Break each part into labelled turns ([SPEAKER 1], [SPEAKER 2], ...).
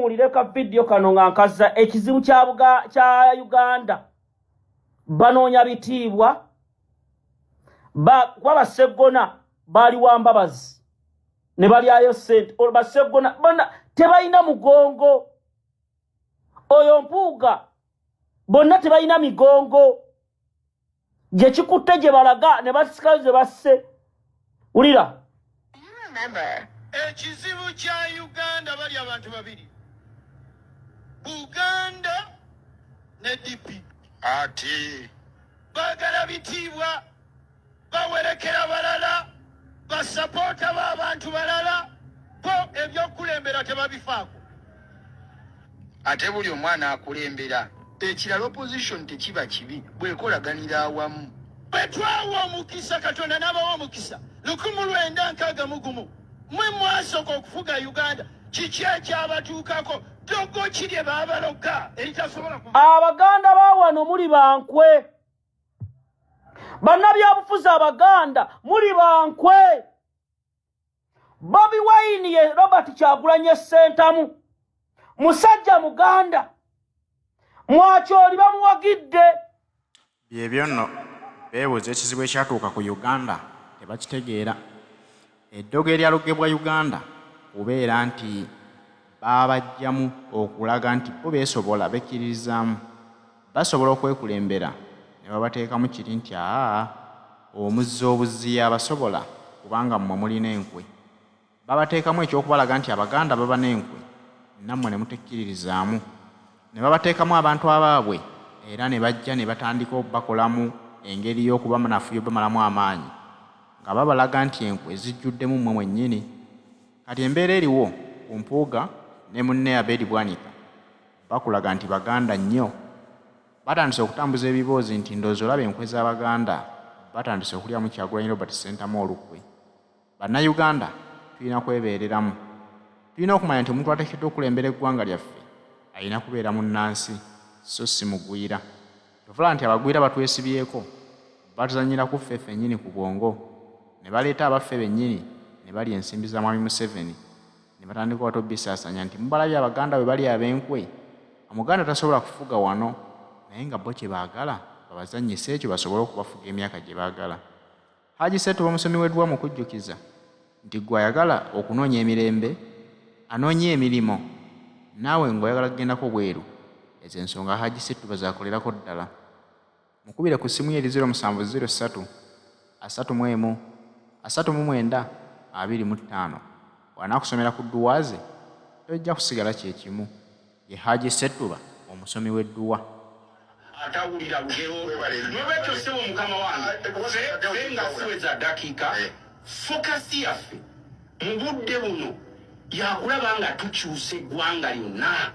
[SPEAKER 1] Mulireka video kano nga nkaza ekizibu kya Uganda banoonya bitiibwa kwa basegona bali wambabazi ne balyayo sente olwo basegona bonna tebalina mugongo oyo Mpuuga bonna tebalina migongo gye kikutte gye balaga ne basikayo ze basse ulira
[SPEAKER 2] ekizibu kya Uganda bali abantu babiri Buganda ne DP ati bagala bitiibwa bawerekera balala basapota b'abantu balala ko ebyokulembera tebabifaako ate buli omwana akulembera ekirala opposition tekiba kibi bwekolaganira awamu betwawa omukisa Katonda n'abawa omukisa 1961 mwe mwasooka okufuga Uganda kiki ekyabatuukako dogo kirye baabaloga eritasobola
[SPEAKER 1] Abaganda bawano muli bankwe bannabyabufuzi Abaganda muli bankwe Bobi Wine ye Robert Kyagulanyi Ssentamu musajja Muganda mwakyoli bamuwagidde
[SPEAKER 3] byebyo nno beebuuza ekizibu ekyatuuka ku Uganda tebakitegeera eddogo eryalugebwa Uganda kubeera nti babajjamu okulaga nti bo beesobola bekkiririzaamu basobola okwekulembera ne babateekamu kiri nti omuzzi obuzzi abasobola kubanga mmwe mulina enkwe babateekamu ekyokubalaga nti Abaganda baba n'enkwe nammwe ne mutekkiririzaamu ne babateekamu abantu abaabwe era ne bajja ne batandika okubakolamu engeri y'okubamanafuyo bamalamu amaanyi nga babalaga nti enkwe zijjuddemu mmwe mwennyini kati embeera eriwo ku Mpuuga ne munne Abedi Bwanika bakulaga nti Baganda nnyo batandise okutambuza ebiboozi nti ndowooza olaba enkwe z'Abaganda batandise okulyamu Kyagulanyi Robert Ssentamu olukwe bannayuganda tulina kwebeereramu tulina okumanya nti omuntu ateekeddwa okulembera eggwanga lyaffe alina kubeera munnansi so si mugwira tofula nti abagwira batwesibyeko batuzanyira ku ffe ffennyini ku bwongo ne baleeta abaffe bennyini ne balya ensimbi za Mwami Museveni ne batandika otobisaasanya nti mubalabye Abaganda bwe bali ab'enkwe Omuganda tasobola kufuga wano naye nga bo kye baagala babazannyisa ekyo basobole okubafuga emyaka gye baagala Haji Setu bamusomi weddwa mu kujjukiza nti gwe ayagala okunoonya emirembe anoonye emirimu naawe ng'oyagala kugendako bweru ezo ensonga Haji Setu bazaakolerako ddala mukubire ku ssimu ye 0703 31 39 25 wanaakusomera ku dduwa ze tojja kusigala kyekimu ye Haji Setuba omusomi w'edduwa
[SPEAKER 2] atawulira lugero nolwekyo ssebo mukama wange nga siweza dakiika fokasi yaffe mu budde buno yakulaba nga tukyusa eggwanga lyonna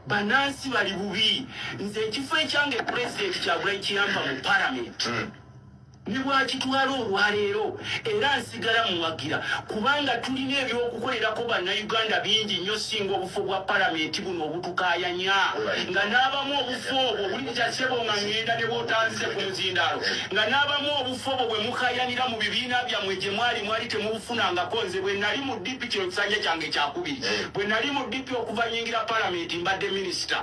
[SPEAKER 2] banansi bali bubi nze ekifo ekyange pulezidenti Kyagulanyi kiyampa mu palamenti ne bwakitwala olwaleero era nsigala muwagira kubanga tulina ebyokukolerako bannayuganda bingi nnyo singa obufo bwa palamenti buno obutukaayanya nga n'abamu obufo obwo bulija ssebo nga ngenda ne bw'otanze ku muzindaalo nga n'abamu obufo obwo bwe mukaayanira mu bibiina byammwe gye mwali temubufunangako nze bwe nali mu DP kino kisanja kyange kyakubiri bwe nali mu DP okuva nyingira palamenti mbadde minisita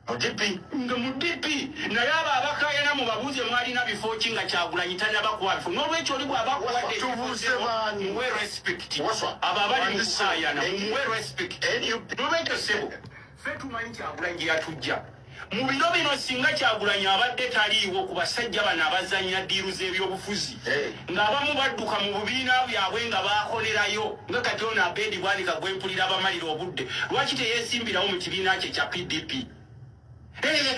[SPEAKER 2] Mudipi nga mudipi naye abo abakaayana mu babuuze mwalina bifo ki nga Kyagulanyi tannabakuwafu n'olwekyo oli bw'abakuwadde tubuuze baani muwe respect abo abali mu kusaayana muwe respect n'olwekyo ssebo ffe tumanyi Kyagulanyi gye yatujja mu biro bino singa Kyagulanyi abadde taliiwo ku basajja bano abazannya ddiiru z'ebyobufuzi ng'abamu badduka mu bubiina byabwe nga baakolerayo nga kati ono Abedi Bwanika gwempulira abamalira obudde lwaki teyeesimbirawo mu kibiina kye kya PDP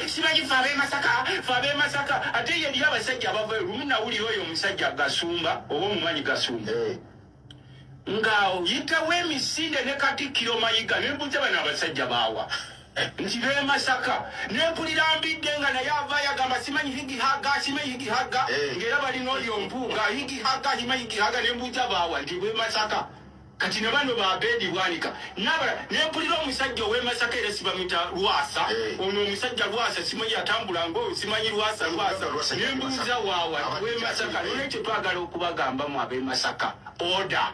[SPEAKER 2] simanyi fe ab'e Masaka ate ye ndiyo abasajja abava lumu nawulira oyo omusajja Gasumba oba omumanyi Gasumba nga yitawo emisinde ne Katikkiro Mayiga nembuuza bano abasajja baawa nti b'e Masaka nempulira mbidde nga naye avaayo agamba simanyi higihaga ng'era balina oyo Mpuuga higihaga nembuuza baawa nti b'e Masaka kati ne bano ba Abedi Bwanika nempulira omusajja ow'e Masaka era sibamuyita Lwasa ono omusajja Lwasa simanyi atambula ng'oyo simanyi Lwasa nembuuza waawa w'e Masaka nolwekyo twagala okubagambamu ab'e Masaka oda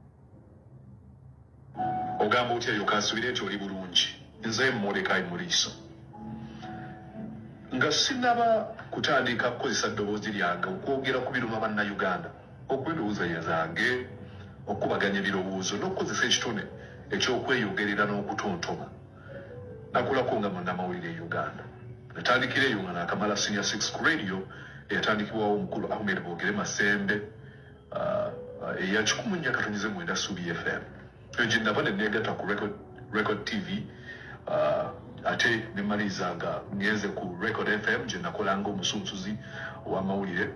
[SPEAKER 4] ogamba otya yo kasubire nti oli bulungi nze Mordecai Muriiso nga sinaba kutandika kukozesa ddoboozi lyange okwogera ku biruma bannayuganda okwendowooza zange okubaganya ebirowoozo n'okukozesa ekitone ekyokweyogerera n'okutontoma nakulako nga munnamawulire e Uganda natandikira eyo nga nakamala senior 6 ku radio eyatandikibwawo omukulu Ahmed Boogere Masembe eya 1997 Subi FM gye nava ne neegatta ku record TV ate nemaliza nga ngenze ku record FM gye nakolanga omusunsuzi ow'amawulire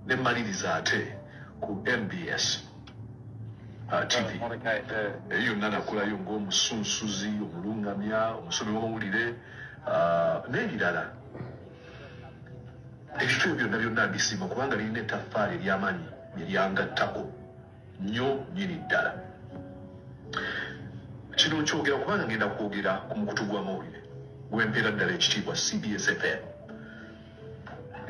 [SPEAKER 4] nemaliriza ate ku MBS TV eyo nanakolayo ng'omusunsuzi omulungamya omusomi w'amawulire n'ebirala ebintu byonna byonna mbisiima kubanga lirina ettaffaali ery'amaanyi eryangattako nnyo nnyini ddala kino nkyogera kubanga ngenda kwogera ku mukutu gw'amawulire gw'empeera ddala ekitiibwa CBS FM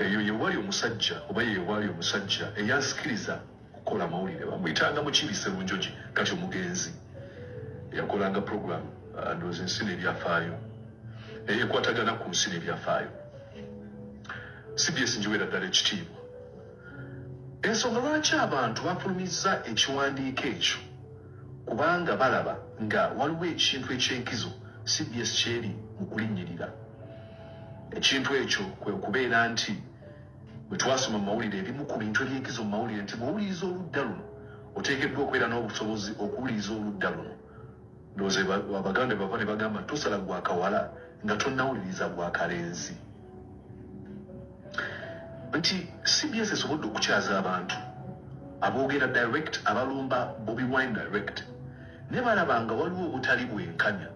[SPEAKER 4] eyo yewali omusajja oba yewali omusajja eyansikiriza okukola amawulire bamuyitanga Mukibise Lunjogi kati omugenzi yakolanga program ndowooza ensi n'ebyafaayo eyekwatagana ku nsi n'ebyafaayo CBS njiwera ddala ekitiibwa ensonga lwaki abantu bafulumizza ekiwandiiko ekyo kubanga balaba nga waliwo ekintu ekyenkizo CBS kyeri mu kulinnyirira ekintu ekyo kwe kubeera nti bwe twasoma mu mawulire ebimu ku bintu ebyenkizo mu mawulire nti bw'owuliriza oludda luno oteekeddwa okubeera n'obusobozi okuwuliriza oludda luno ndowooza abaganda bava ne bagamba tosala gwa kawala nga tonnawuliriza gwa kalenzi nti CBS esobodde okukyaza abantu aboogera direct abalumba Bobi Wine direct ne balabanga waliwo obutali bwenkanya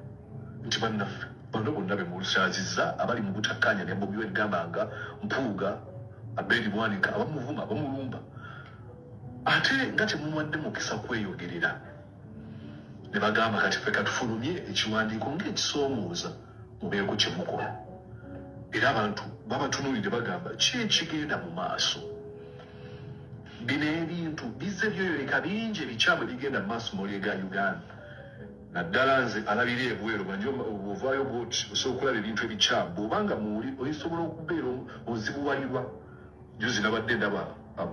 [SPEAKER 4] nti bannaffe bano bonna be mukyazizza abali mu butakkanya ne Bobi Wine gambanga Mpuuga Abedi Bwanika abamuvuma bamulumba ate nga temuwadde mukisa kweyogerera ne bagamba kati ffe katufulumye ekiwandiiko ng'ekisoomooza mubeeko kye mukola era abantu babatunuulire bagamba ki ekigenda mu maaso bino ebintu bizze byoyoleka bingi ebikyamu ebigenda mu maaso mu ga Uganda naddala nze alabira ebweru banjo ovaayo bwoti osobola okulaba ebintu ebikyamu bw'obanga muwuli oyisobola okubeera ozibuwalirwa juzi nabadde ndaba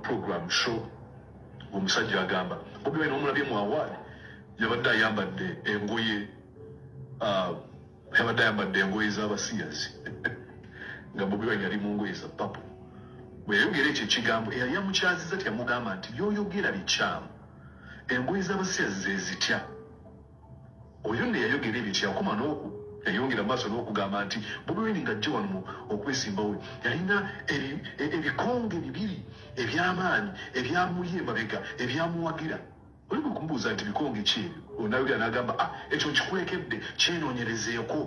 [SPEAKER 4] program show omusajja agamba Bobi Wine omulabye mu awaadi yabadde ayambadde engoye z'abasiyazi nga Bobi Wine yali mu ngoye za papo bwe yayogera ekyo ekigambo eyali amukyaziza tiyamugamba nti byoyogera bikyamu engoye z'abasiyazi ze zitya oyo ne yayogera ebyo kyakoma n'oku yayongera maaso n'okugamba nti Bobi Wine ng'ajja wano okwesimbawo yalina ebikonge bibiri eby'amaanyi ebyamuli emabega ebyamuwagira oli bwe kumubuuza nti bikonge ki ebyo onawulira n'agamba ekyo nkikulekedde kyenoonyerezeeko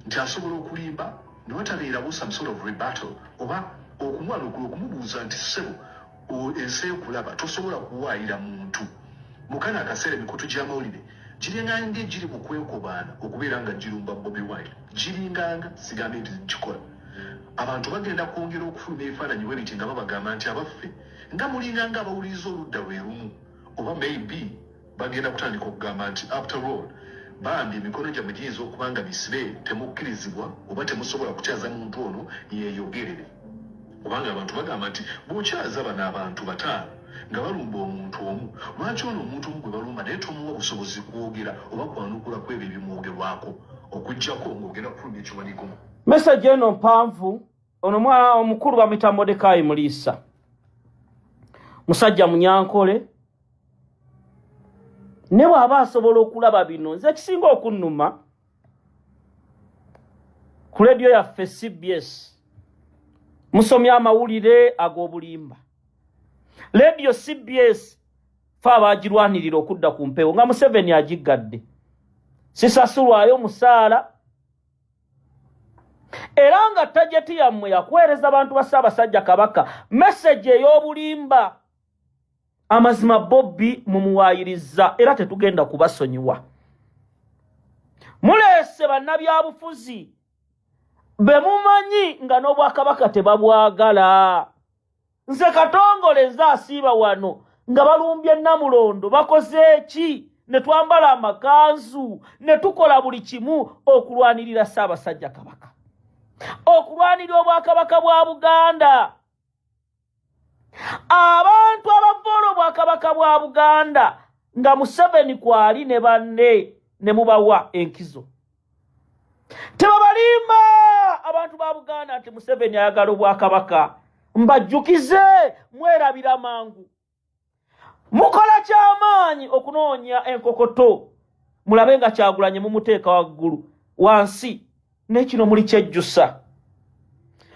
[SPEAKER 4] nti asobola okulimba n'otaleerawo some sort of rebuttal oba okumwana okumubuuza nti ssebo ensi ekulaba tosobola kuwaayira muntu mukana akaseera emikutu gy'amawulire giringanga egiri mu kwekobaana okubeera nga girumba Bobi Wine giringanga sigambe nti kikola abantu bagenda kwongera okufuluma ebifaananyi bwe biti nga babagamba nti abaffe nga mulinganga abawuliriza oludda lwe lumu oba maybe bagenda kutandika okugamba nti after all bambi emikono gyammwe giyinza okuba nga misibe temukkirizibwa oba temusobola kukyaza muntu ono yeeyogerere kubanga abantu bagamba nti bw'okyaza bano abantu bataano nga balumba omuntu omu lwaki ono omuntu omu gwe balumba naye tomuwa busobozi kwogera oba kwanukula ku ebyo ebimwogerwako okuggyako ng'ogenda kufulumya ekiwandiiko
[SPEAKER 1] message eno mpanvu ono omukulu bamuyita Mordecai Muriiso musajja munyankole ne bw'aba asobola okulaba bino nze ekisinga okunnuma ku leediyo yaffe CBS musomya amawulire ag'obulimba leediyo CBS fe abaagirwanirira okudda ku mpewo nga Museveni agiggadde sisasulwayo musaala era nga tajeti yammwe yakuweereza abantu ba Ssaabasajja Kabaka message ey'obulimba amazima Bobbi mumuwaayiriza era tetugenda kubasonyiwa muleese bannabyabufuzi be mumanyi nga n'Obwakabaka tebabwagala nze Katongole nze asiiba wano nga balumbye Namulondo bakoze ki ne twambala amakanzu ne tukola buli kimu okulwanirira Ssaabasajja Kabaka, okulwanirira obwakabaka bwa Buganda. Abantu abavoola obwakabaka bwa Buganda nga Museveni kwali ne banne ne mubawa enkizo. Tebabalimba abantu ba Buganda nti Museveni ayagala obwakabaka. Mbajjukize mwerabira mangu. Mukola kyamaanyi okunoonya enkokoto. Mulabe nga Kyagulanyi mumuteeka waggulu wansi n'ekino muli kyejjusa.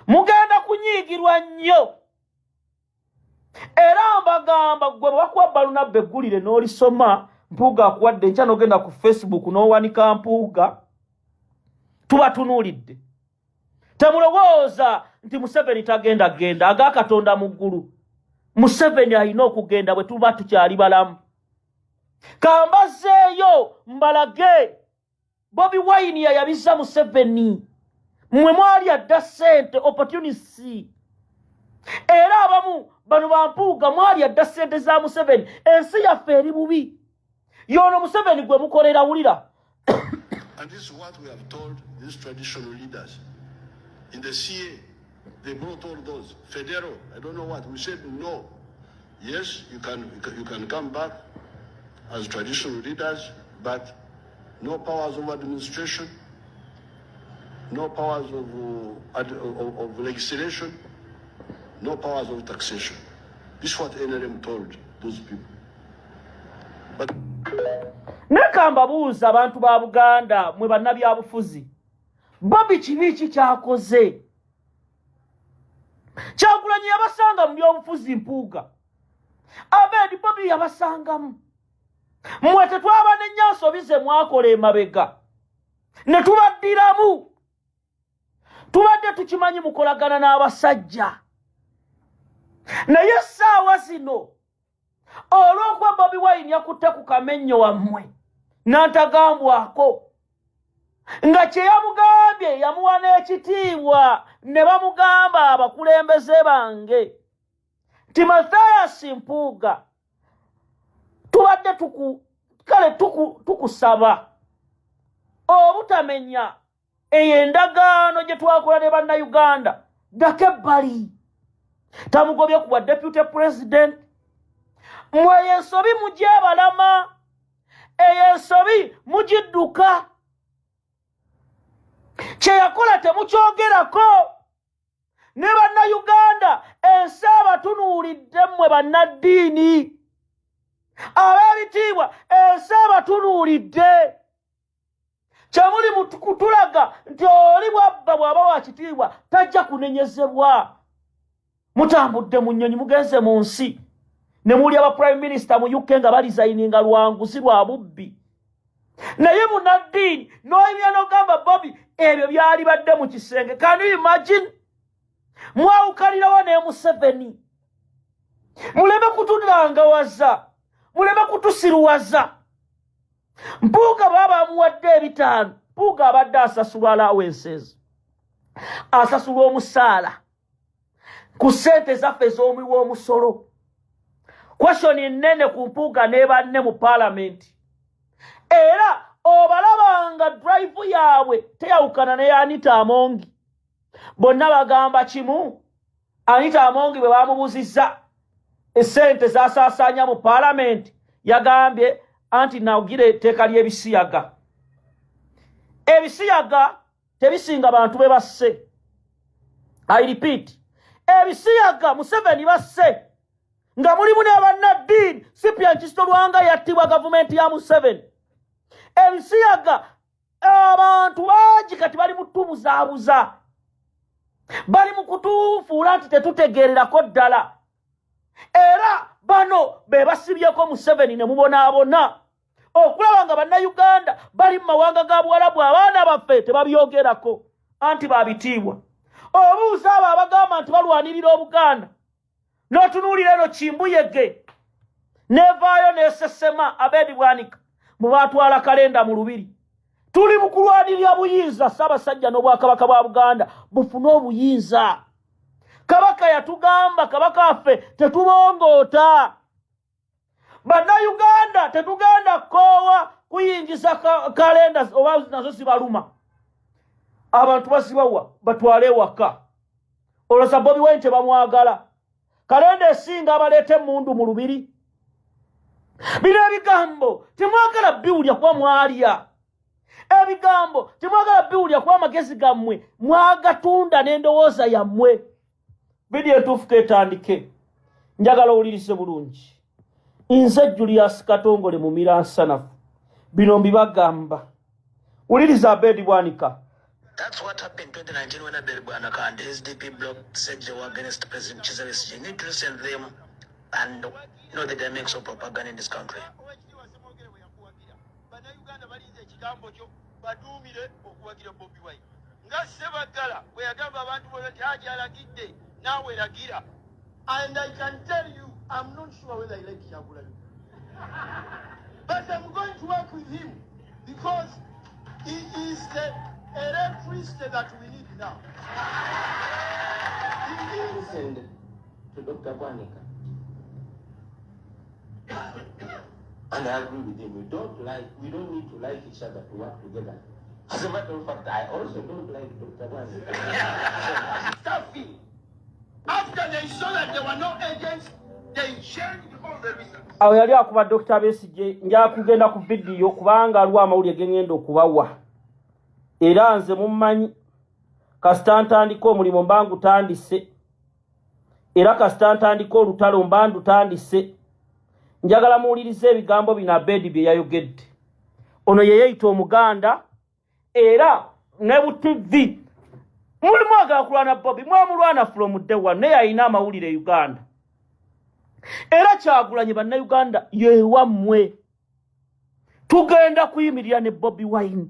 [SPEAKER 1] Mugenda kunyiigirwa nnyo. Era mbagamba gwe bakuwa Nup eggulire n'olisoma Mpuuga akuwadde enkya n'ogenda ku Facebook n'owanika Mpuuga. Tuba tunuulidde. Temulowooza nti Museveni tagenda aga Katonda mu ggulu. Museveni alina okugenda bwe tuba tukyali balamu. Kambazeeyo mbalage Bobi Wine yayabiza Museveni. Mwe mwali adda ssente opportunity. Era abamu bano ba Mpuuga mwali adda ssente za Museveni. Ensi yaffe eri bubi. Yono Museveni gwe mukolera wulira.
[SPEAKER 5] And this is what we have told these traditional leaders. In the CA, they brought all those. Federo, I don't know what. We said no. Yes, you can come back as traditional leaders, but no powers of administration, no powers of legislation, no powers of taxation. This is what NRM told those people. But
[SPEAKER 1] Nekamba buuza abantu ba Buganda mwe bannabyabufuzi. Bobi kibi kyakoze. Kyagulanyi yabasanga mu byobufuzi Mpuuga. Abedi Bobi yabasangamu. Mwe tetwaba n'ennyanso bize mwakola emabega. Ne tubaddiramu. Tubadde tukimanyi mukolagana n'abasajja. Naye essaawa zino olw'okuba Bobi Wine yakutte ku kamennyo wammwe n'antagambwako nga kye yamugambye yamuwa n'ekitiibwa ne bamugamba abakulembeze bange nti Mathias Mpuuga tubadde tukusaba obutamenya eyo endagaano gye twakola ne bannayuganda ddako ebbali. Tamugobye ku bwa deputy president. Mwe ensobi mugyebalama, eyo ensobi mugidduka. Kye yakola temukyogerako. Ne bannayuganda ensi abatunuulidde mmwe bannaddiini. Ab'ebitiibwa ensi abatunuulidde. Kyemuli kutulaga nti oli bwabba bw'aba wa kitiibwa tajja kunenyezebwa. Mutambudde mu nnyonyi mugenze mu nsi. Ne muli aba prime minister mu UK nga balizayininga lwanguzi lwa bubbi. Naye munnaddiini n'oyimya n'ogamba Bobi ebyo byali badde mu kisenge. Can you imagine? Mwawukanirawo ne Museveni. Muleme kutunangawaza. Muleme kutusiruwaza. Mpuuga baba amuwadde ebitaano. Mpuuga abadde asasulwa allowances. Asasulwa omusaala. Ku ssente zaffe z'omuwi w'omusolo. Question nnene ku Mpuuga ne banne mu Parliament. Era obalabanga drive yaabwe teyawukana ne Anita Amongi. Bonna bagamba kimu. Anita Amongi bwe bamubuzizza essente zasaasaanya mu Parliament yagambye anti nawugire etteeka ly'ebisiyaga. Ebisiyaga tebisinga bantu be basse. I repeat. Ebisiyaga Museveni basse. Nga mulimu n'abannaddiini Cyprian Kizito Lwanga yattibwa gavumenti ya Museveni. Ebisiyaga abantu bangi kati bali mu tubuzaabuza. Bali mu kutuufuula nti tetutegeererako ddala. Era bano be basibyeko Museveni ne mubonaabona. Okulaba nga bannayuganda bali mu mawanga ga Buwarabu abaana baffe tebabyogerako anti babitiibwa. Obuuza abo abagamba nti balwanirira Obuganda. N'otunuulira eno Kimbuyege nevaayo n'esesema Abedi Bwanika mu batwala kalenda mu lubiri. Tuli mu kulwanirira buyinza. Ssaabasajja n'Obwakabaka bwa Buganda bufune obuyinza. Kabaka yatugamba kabaka waffe tetubongoota. Bannayuganda tetugenda koowa kuyingiza kalenda oba nazo zibaluma. Abantu basibawa batwale waka. Olasa Bobi Wine tebamwagala. Kalenda esinga abaleete mundu mu lubiri. Bino ebigambo temwagala biwulya kuba mwalya. Ebigambo temwagala biwulya kuba amagezi gammwe mwagatunda n'endowooza yammwe. Vidiyo entuufu ketandike. Njagala owulirize bulungi. Nze Julius Katongole mu Miransanafu. Bino mbibagamba. Wuliriza Abedi Bwanika.
[SPEAKER 6] That's what happened in 2019 when Abedi Bwanika and the SDP bloc said they were against President Chizaris. You need to listen to them and know the dynamics of propaganda in this country.
[SPEAKER 5] And I can tell you, I'm not sure whether I like Shagula. But I'm going to work with him because he is the electricity that we need now. He listened to Dr. Bwanika. And I agree with him. We don't need to like each other to work together. As a matter of fact, I also don't like Dr. Bwanika. Stuffy. After they saw that there were no agents, they changed all the reasons.
[SPEAKER 1] Awo yali akuba Dr. Besigye nja kugenda ku video kubanga aliwo amawulire gengenda okubawa. Era nze mummanyi kasita ntandika omulimu mba ngutandise. Era kasita ntandika olutalo mba ndutandise. Njagala muwulirize ebigambo bino Abedi bye yayogedde. Ono ye yeeyita Omuganda era ne bu TV muli mwagala kulwana Bobi mwamulwana from day one naye alina amawulire Uganda. Era Kyagulanyi bannayuganda yewammwe. Tugenda kuyimirira ne Bobi Wine.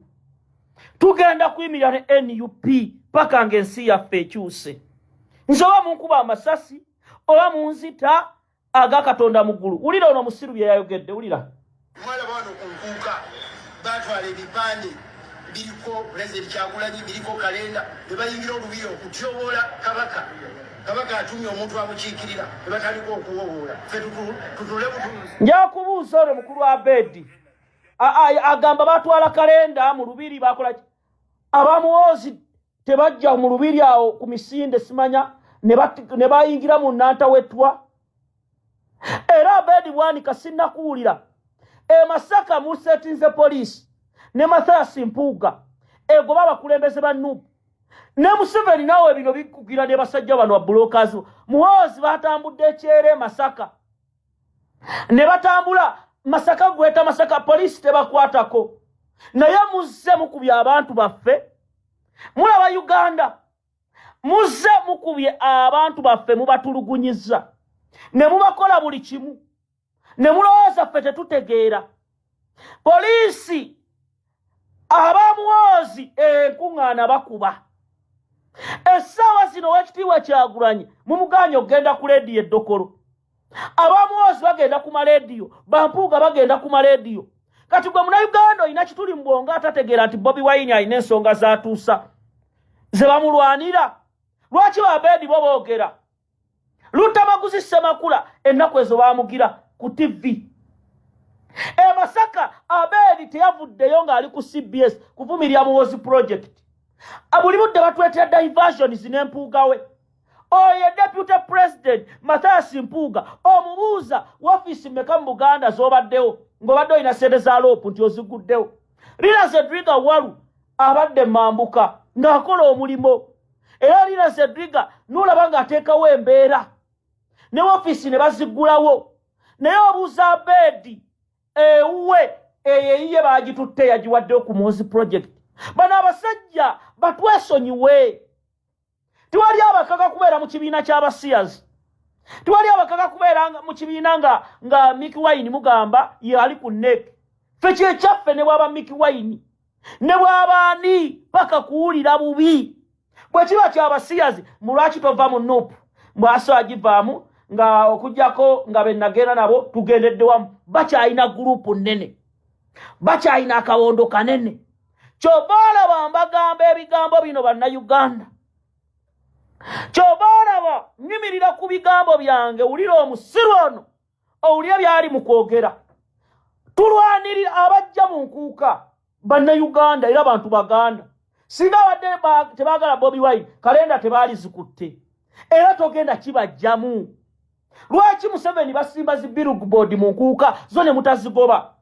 [SPEAKER 1] Tugenda kuyimirira ne NUP paka ng'ensi yaffe ekyuse. Nsoba munkuba amasasi oba munzita aga Katonda muggulu. Wulira ono musiru bye yayogedde wulira.
[SPEAKER 5] Mwala bano kunkuuka batwala ebipande biriko President Kyagulanyi biriko kalenda ne bayingira olubiri okutyoboola kabaka. Kabaka atumye omuntu amukiikirira ne bataliko okuwowoola. Ffe tutule butunuzi. Nja kubuuza ono mukulu wa Abedi. Agamba batwala kalenda mu lubiri bakola ki? Abamuwozi tebajja mu lubiri awo ku misinde simanya ne bayingira mu nnanta wetwa. Era Abedi Bwanika sinnakuwulira. Masaka musetinze police ne Mathasi Mpuuga egoba abakulembeze ba Nup. Ne Museveni nawe bino bikugira ne basajja bano wa blockers. Muhoozi batambudde ekyere Masaka. Ne batambula Masaka gweta Masaka police tebakwatako. Naye muzze mukubye abantu baffe. Mulaba Uganda. Muzze mukubye abantu baffe mubatulugunyiza. Ne mubakola buli kimu. Ne mulowooza ffe tetutegeera. Poliisi abamuwoozi enkuŋŋaana bakuba. Essaawa zino wekitiibwa Kyagulanyi mumuganye okgenda ku leediyo eddokolo. Abamuwoozi bagenda ku maleediyo, Bampuuga bagenda ku maleediyo. Kati gwe Munnayuganda olina kituli mu bwongo atategeera nti Bobi Wine alina ensonga z'atuusa ze bamulwanira. Lwaki ba Abedi bo boogera? Lutamaguzi Ssemakula ennaku ezo baamugira ku TV. Masaka Abedi teyavuddeyo ng'ali ku CBS kuvumirira Muhoozi project. Buli budde batwetera diversions n'Empuuga we. Oye Deputy President Mathasi Mpuuga omubuuza wafisi mmeka mu Buganda z'obaddewo ng'obadde olina ssente za loopu nti oziguddewo. Lina Zedriga Walu abadde Mambuka ng'akola omulimo. Era Lina Zedriga n'olaba ng'ateekawo embeera. Ne wafisi ne baziggulawo. Naye obuuza Abedi ewuwe eyiye baagitutte yagiwaddeyo ku Muhoozi project. Bano abasajja batwesonyiwe. Tiwali abakaka kubeera mu kibiina ky'abasiyazi. Tiwali abakaka kubeera mu kibiina nga Mick Wine mugamba yali ku NEC. Ffe kyekyaffe ne bwaba Mick Wine ne bw'abaani paka kuwulira bubi. Bwe kiba ky'abasiyazi mulwaki tova mu Nup mbwaso agivaamu nga okujjako nga be nagenda nabo tugendedde wamu. Bakyalina gurupu nnene. Bakyalina akawondo kanene. Kyova olaba mbagamba ebigambo bino bannayuganda. Kyova olaba nyimirira ku bigambo byange wulira omusiru ono
[SPEAKER 1] owulira byali mu kwogera. Tulwanirira abajja mu nkuuka bannayuganda era bantu baganda. Singa abadde tebaagala Bobi Wine kalenda tebaali zikutte. Era togenda kibajjamu. Lwaki Museveni basimba zi billboard mu nkuuka zo ne mutazigoba?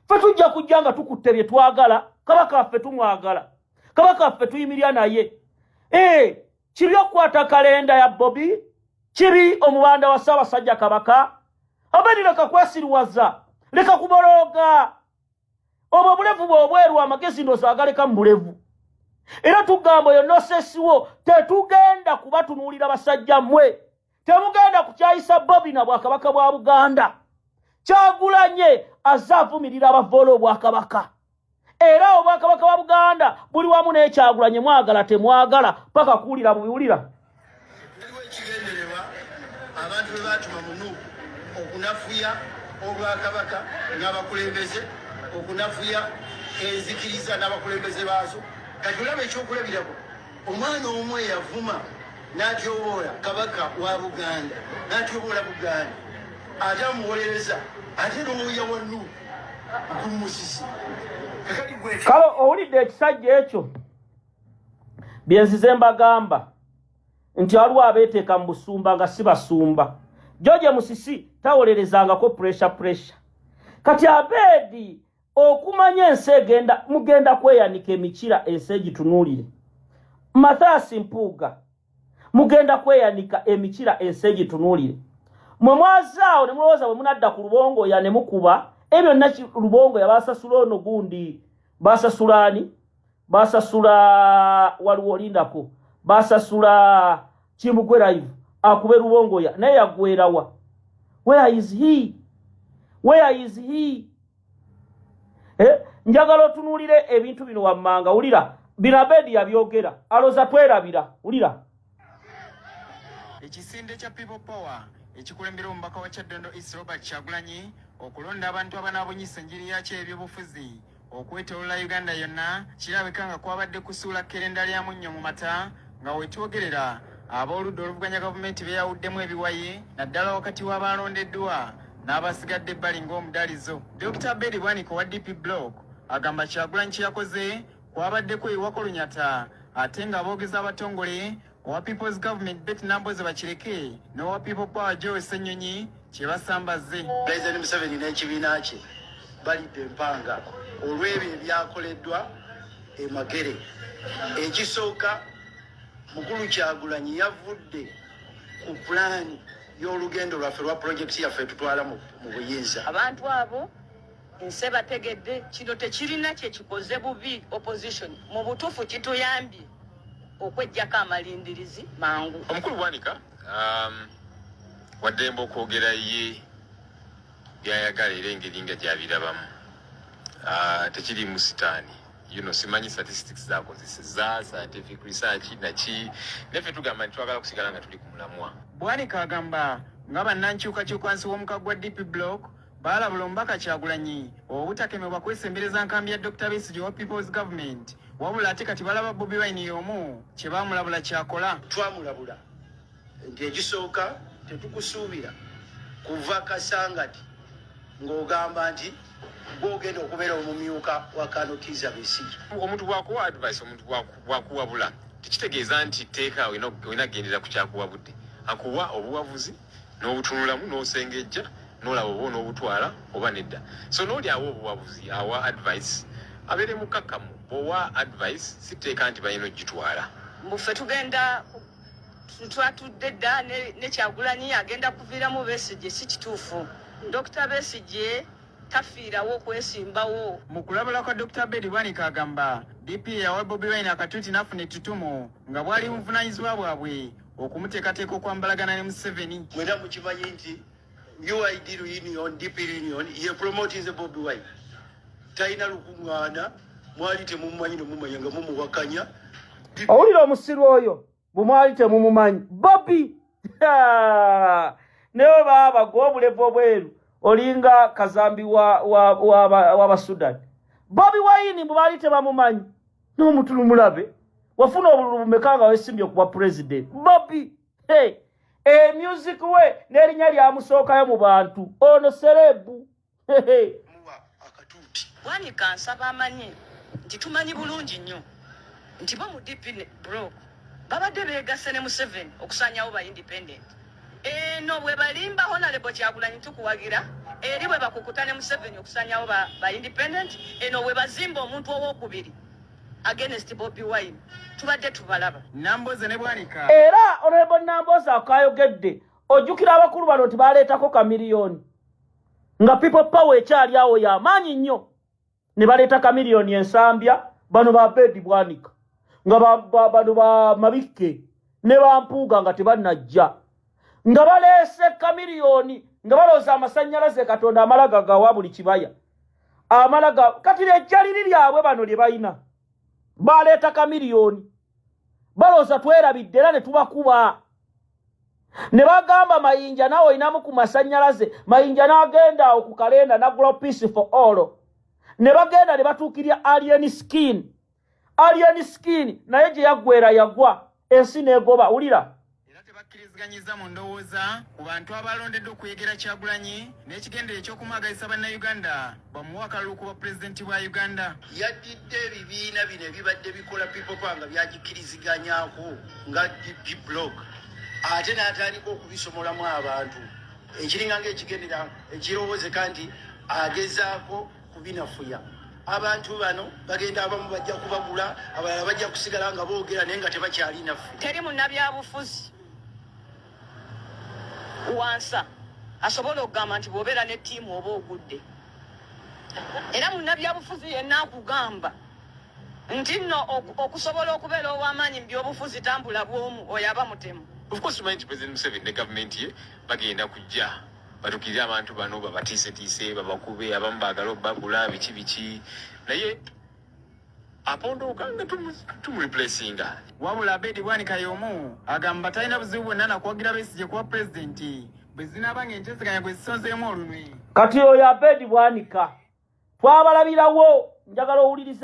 [SPEAKER 1] Ffe tujja kujja nga tukutte bye twagala, kabaka waffe tumwagala. Kabaka waffe tuyimirira naye. Kibi okukwata kalenda ya Bobi? Kibi omubanda wa Ssaabasajja Kabaka? Abeni leka kwesiriwaza, leka kubologa. Obwo bulevu bw'obweru amagezi ndoozi agaleka mu bulevu. Era tugamba oyo nosesiwo tetugenda kubatunuulira basajja mmwe. Temugenda kukyayisa Bobi na Bwakabaka bwa Buganda. Kyagulanyi azaavumirira abavoola Obwakabaka. Era Obwakabaka bwa Buganda buli wamu n'Ekyagulanyi mwagala temwagala paka kuwulira bubiwulira.
[SPEAKER 5] Waliwo ekigendererwa abantu bwe baatuma mu Nup okunafuya Obwakabaka n'abakulembeze, okunafuya enzikiriza n'abakulembeze baazo. Kati olaba ekyokulabirako, omwana omu eyavuma n'atyoboola Kabaka wa Buganda, n'atyoboola Buganda, ate amuwolereza, ate n'omuya wa Nup okumusisi.
[SPEAKER 1] Kale owulidde ekisajja ekyo bye nzize mbagamba nti waliwo abeeteeka mu busumba nga si basumba. George Musisi tawolerezangako pressure. Kati Abedi okumanya ensi mugenda kweyanika emikira ensi egitunuulire. Mathias Mpuuga mugenda kweyanika emikira ensi egitunuulire. Mwe mwazaawo ne mulowooza bwe munadda ku lubongo ya ne mukuba ebyo nna lubongo yabasasula ono gundi basasulani basasula waliwo olindako basasula Kimugwerayo akube lubongo ya naye yagwerawa. Where is he? Njagala otunuulire ebintu bino wammanga wulira bino Abedi yabyogera aloza twerabira wulira.
[SPEAKER 7] Ekisinde kya People Power ekikulembera omubaka wa Kyaddondo East Robert Kyagulanyi okulonda abantu abanaabunyisa enjiri yakyo ebyobufuzi okwetoolola Uganda yonna kirabika nga kwabadde kusuula kerenda lya munnyo mu mata nga wetwogerera ab'oludda oluvuganya gavumenti beeyawuddemu ebiwayi naddala wakati w'abalondeddwa n'abasigadde ebbali ng'omudaalizo. Dr. Abedi Bwanika wa DP Block agamba Kyagulanyi kye yakoze kwabaddeko ewako lunyata ate ng'aboogeza abatongole owa People's Government Betty Namboze Bakireke n'owa People Power Joe Ssenyonyi kye basambaze.
[SPEAKER 5] President Museveni n'ekibiina kye balidde empanga olw'ebyo ebyakoleddwa e Magere. Ekisooka Mukulu Kyagulanyi yavudde ku pulaani y'olugendo lwaffe lwa projekiti yaffe tutwala mu buyinza.
[SPEAKER 8] Abantu abo nse bategedde kino tekirina kye kikoze bubi opposition mu butuufu kituyambye okwejjako amalindirizi mangu.
[SPEAKER 9] Omukulu Bwanika waddemba okwogera ye byayagala era engeri nga gyabirabamu tekiri mu sitaani. Simanyi statistics zakozeseza scientific research naki neffe tugamba nti twagala kusigala nga tuli ku mulamwa.
[SPEAKER 7] Bwanika agamba nga bannankyukakyukansi w'omukaka gwa DP Block baalabula omubaka Kyagulanyi obutakemebwa kwesembereza nkambi ya Dr. Besigye wa People's Government wabula ate kati balaba Bobi Wine y'omu kye baamulabula kyakola.
[SPEAKER 5] Twamulabula nti ekisooka tetukusuubira kuva Kasangati ng'ogamba nti gwogenda okubeera omumyuka wa Kano Kizza Besigye.
[SPEAKER 9] Omuntu bwakuwa advice, omuntu bwakuwabula tekitegeeza nti teeka wenagendera ku kyakuwabudde. Akuwa obuwavuzi n'obutunulamu n'osengejja n'olaba oba n'obutwala oba nedda. So n'oli awa obuwavuzi awa advice abeere mukakkamu. Bw'owa advice siteeka nti balina ogitwala.
[SPEAKER 8] Muffe tugenda twatudde dda ne Kyagulanyi agenda kuviiramu Besigye si kituufu. Dr. Besigye tafiirawo okwesimbawo.
[SPEAKER 7] Mu kulabula kwa Dr. Abedi Bwanika agamba DP yawa Bobi Wine akatuuti n'afuna ettutumu nga bwali buvunaanyizibwa bwabwe okumuteekateeka okwambalagana ne Museveni.
[SPEAKER 5] Mwena mukimanyi nti UID Union, DP Union ye promoting the Bobi Wine. Talina lukuŋŋaana mwali temumumanyi nemumanya nga mumuwakanya.
[SPEAKER 1] Owulira omusiru oyo bwemwali temumumanyi Bobi newe baba gwobulevu obweru olinga kazambi w'Abasudani. Bobi Wine bwali tebamumanyi n'omutulu mulabe wafuna obululu bumeka nga wesimbye kuba president. Bobi music we n'erinnya lyamusookayo mu bantu ono serebu
[SPEAKER 8] Bwanika nsaba amanye nti tumanyi bulungi nnyo nti bo mu DP bro babadde beegasse ne Museveni okusanyawo ba independent eno bwe balimba honorable Kyagulanyi tukuwagira eri bwe bakukuta ne Museveni okusanyawo ba independent eno bwe bazimba omuntu ow'okubiri against Bobi Wine tubadde tubalaba
[SPEAKER 7] Namboze ne Bwanika
[SPEAKER 1] era honorable Namboze akayogedde ojjukira abakulu bano nti baleetako kamiliyoni nga people power ekyali awo y'amaanyi nnyo ne baleeta kamiliyoni ensambya bano ba Bedi Bwanika nga bano ba Mabike ne ba Mpuuga nga tebannajja nga baleese kamiliyoni nga balooza amasannyalaze Katonda amalaga gawa buli kibaya amalaga kati ejjaliri lyabwe bano lye balina baleeta kamiliyoni balooza twerabidde era ne tubakuba ne bagamba Mayinja nawe olinamu ku masannyalaze Mayinja n'agenda awo ku kalenda n'agula Peace for All ne bagenda ne batuukirya alien skin naye gye yaggwera yagwa ensi n'egoba wulira
[SPEAKER 7] era tebakkirizganyiza mu ndowooza ku bantu abalondedde okuyegera Kyagulanyi n'ekigendere eky'okumwagaliza bannayuganda bamuwa akalulu ku bwapulezidenti bwa Uganda
[SPEAKER 6] yaddidde ebibiina bino ebibadde bikola people power nga byagikkiriziganyako nga DP blog ate n'atandika okubisomolamu abantu ekiringa ng'ekigendera ekirowoozeka nti agezaako kubinafuya abantu bano bagenda abamu bajja kubagula abalala bajja kusigala nga boogera naye nga tebakyali naffe
[SPEAKER 8] teri munnabyabufuzi wansa asobola okugamba nti bw'obeera ne ttiimu oba ogudde era munnabyabufuzi yenna akugamba nti nno okusobola okubeera ow'amaanyi mu byobufuzi tambula bw'omu oyo aba mutemu.
[SPEAKER 9] Of course, mind President Museveni ne government ye bagenda kujja batukirira abantu bano babatiise babakube abamu baagala obbagula biki naye apondoka nga tumureplacinga
[SPEAKER 7] wabula Bedi Bwanika y'omu agamba talina buzibu bwonna nakuwagira Besigye kuba pulezidenti bwe zinaaba ng'enteseganya gwe zisonzeemu olunwe
[SPEAKER 1] kati oyo Bedi Bwanika twabalabirawo njagala owuliriza